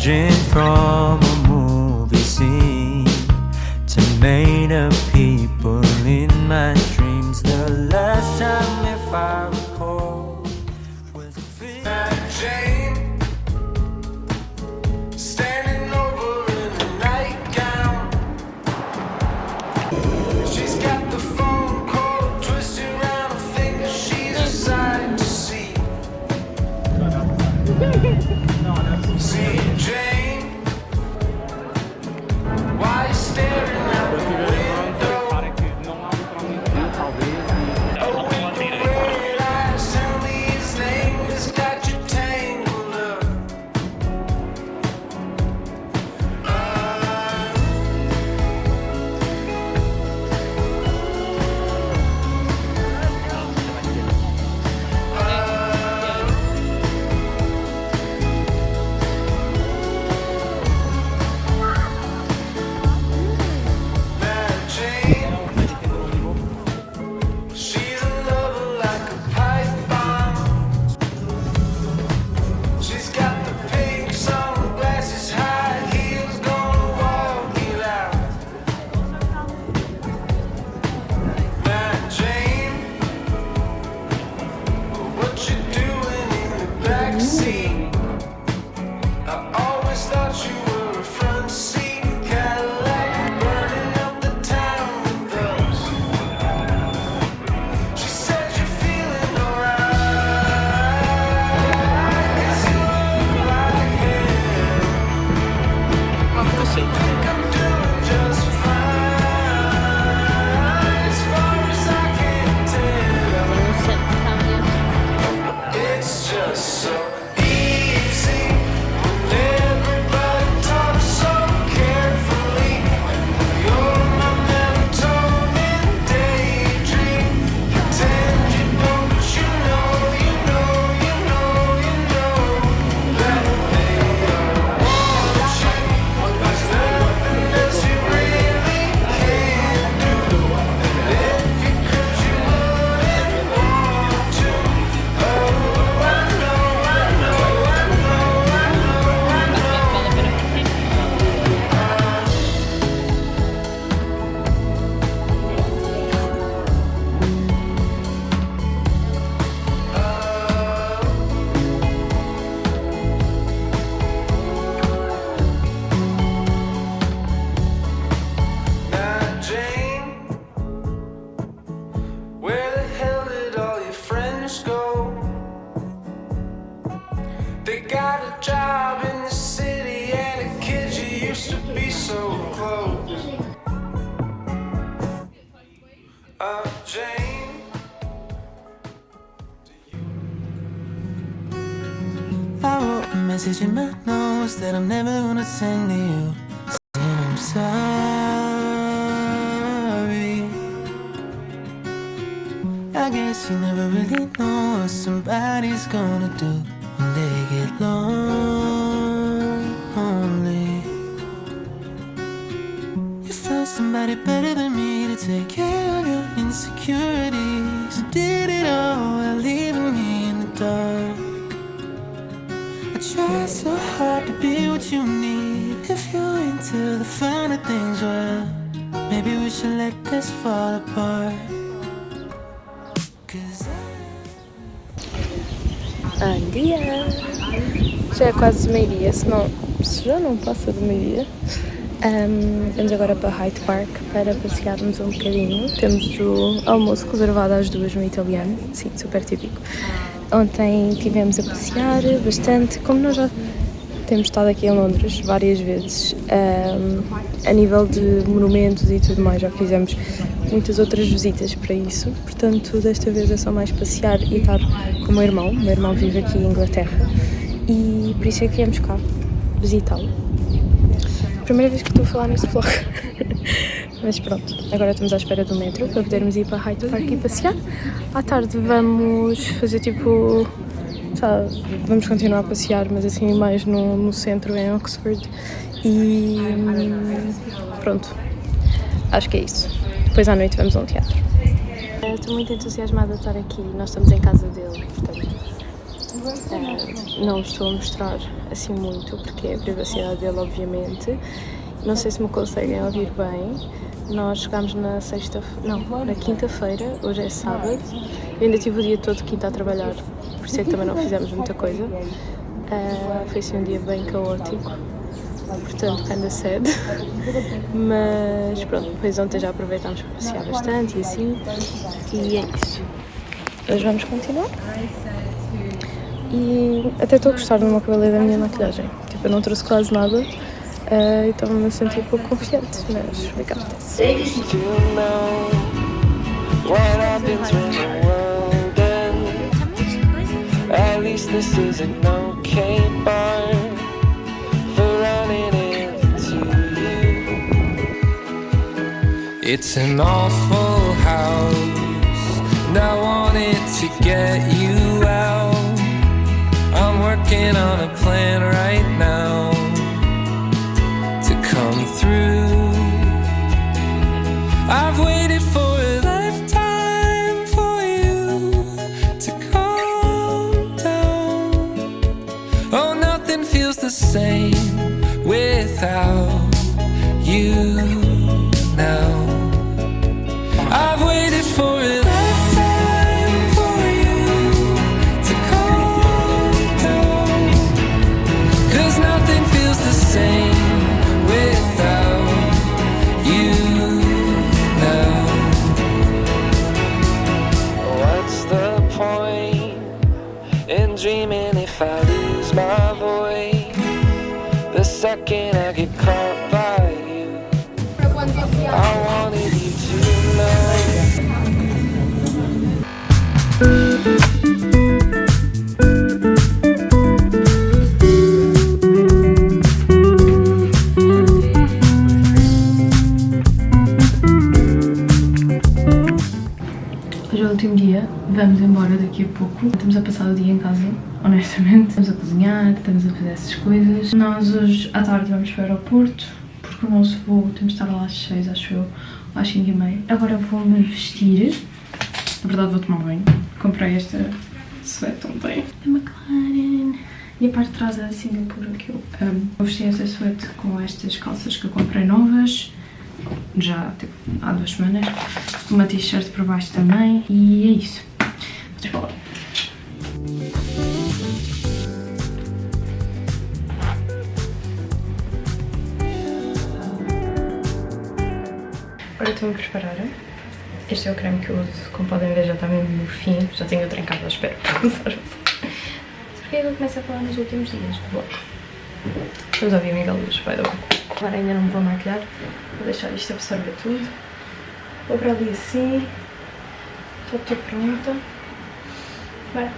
emerging from a movie scene to made up people in my dreams. The last time, if I recall, was Jane standing over in a nightgown. She's got the phone cord twisted around her finger. She's a sight to see. See Jane, why you staring out the window? Oh, with the red eyes, tell me his name has got you tangled up. She's a lover like a pipe bomb. She's got the pink sunglasses, high heels, gonna walk it out. Now Jane, what you doing in the backseat? I always thought you were a front seat Cadillac, burning up the town with us. She said you're feeling alright, 'cause you look like hell. I think I'm doing just fine, as far as I can tell. It's just so easy when everybody talks so carefully. You're my melatonin daydream. Pretend you don't, but you know that they are watching. There's nothing else you really can do. And if you could, you wouldn't want to. Oh, I know. Now Jane, where the hell did all your friends go? They got a job in the city and the kids you used to be so close. Jane, I wrote a message in my notes that I'm never gonna send to you, saying I'm sorry. I guess you never really know what somebody's gonna do when they get lonely. You found somebody better than me to take care of your insecurities. You did it all while leaving me in the dark. I try so hard to be what you need. If you're into the finer things, well, maybe we should let this fall apart. 'Cause Bom dia! Já é quase meio-dia, se já não passa do meio-dia. Vamos agora para Heyyyy Park para passearmos um bocadinho. Temos o almoço reservado às 2 no italiano, sim, super típico. Ontem estivemos a passear bastante, como nós já temos estado aqui em Londres várias vezes, a nível de monumentos e tudo mais, já fizemos muitas outras visitas para isso, portanto desta vez é só mais passear e estar com o meu irmão. O meu irmão vive aqui em Inglaterra e por isso é que viemos cá visitá-lo. Primeira vez que estou a falar neste vlog. Mas pronto, agora estamos à espera do metro para podermos ir para Heyyyy Park e passear. À tarde vamos fazer tipo, sabe, vamos continuar a passear, mas assim mais no centro, em Oxford. E pronto, acho que é isso. Depois à noite vamos a um teatro. Estou muito entusiasmada de estar aqui, nós estamos em casa dele, portanto Não estou a mostrar assim muito, porque é a privacidade dele, obviamente. Não sei se me conseguem ouvir bem. Nós chegámos na quinta-feira, hoje é sábado. Eu ainda tive o dia todo de quinta a trabalhar, por isso é que também não fizemos muita coisa. Foi assim um dia bem caótico, portanto kinda sad. Mas pronto, depois ontem já aproveitámos para passear bastante e assim. E é isso. Hoje vamos continuar. E até estou a gostar do meu cabelo e da minha maquilhagem. Tipo, eu não trouxe quase nada e estava-me a sentir um pouco confiante, mas we got this. At least this is an okay bar for running into you. It's an awful house, and I wanted to get you out. I'm working on a plan right now to come through. I've waited for a lifetime for you to calm down. Oh, nothing feels the same without you now. I've waited for a lifetime for you to calm down. 'Cause nothing feels the same without you now. What's the point in dreaming if I lose my voice? The second I get caught by you, I wanted you to know. Hoje é o último dia, vamos embora daqui a pouco. Estamos a passar o dia em casa, honestamente. Estamos a cozinhar, estamos a fazer essas coisas. Nós hoje à tarde vamos para o aeroporto, porque o nosso voo temos de estar lá às 6, acho eu, ou às 5h30. Agora vou-me vestir. Na verdade vou tomar banho. Comprei esta suéte ontem da McLaren. E a parte de trás é da Singapura, que eu amo. Vou vestir esta suéte com estas calças que eu comprei novas. Já tipo, há 2 semanas, uma t-shirt por baixo também e é isso. Vamos para lá. Agora estou-me a preparar. Este é o creme que eu uso, como podem ver já está mesmo no fim, já tenho outro em casa, espero para começar a usar. Porque é que eu começo a falar nos últimos dias do vlog? Vamos ouvir a amiga Luz, by the way. Agora ainda não me vou maquilhar, vou deixar isto absorver tudo. Vou para ali assim, já estou pronta. Bora!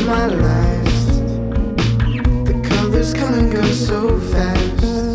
My last. The colors come and go so fast.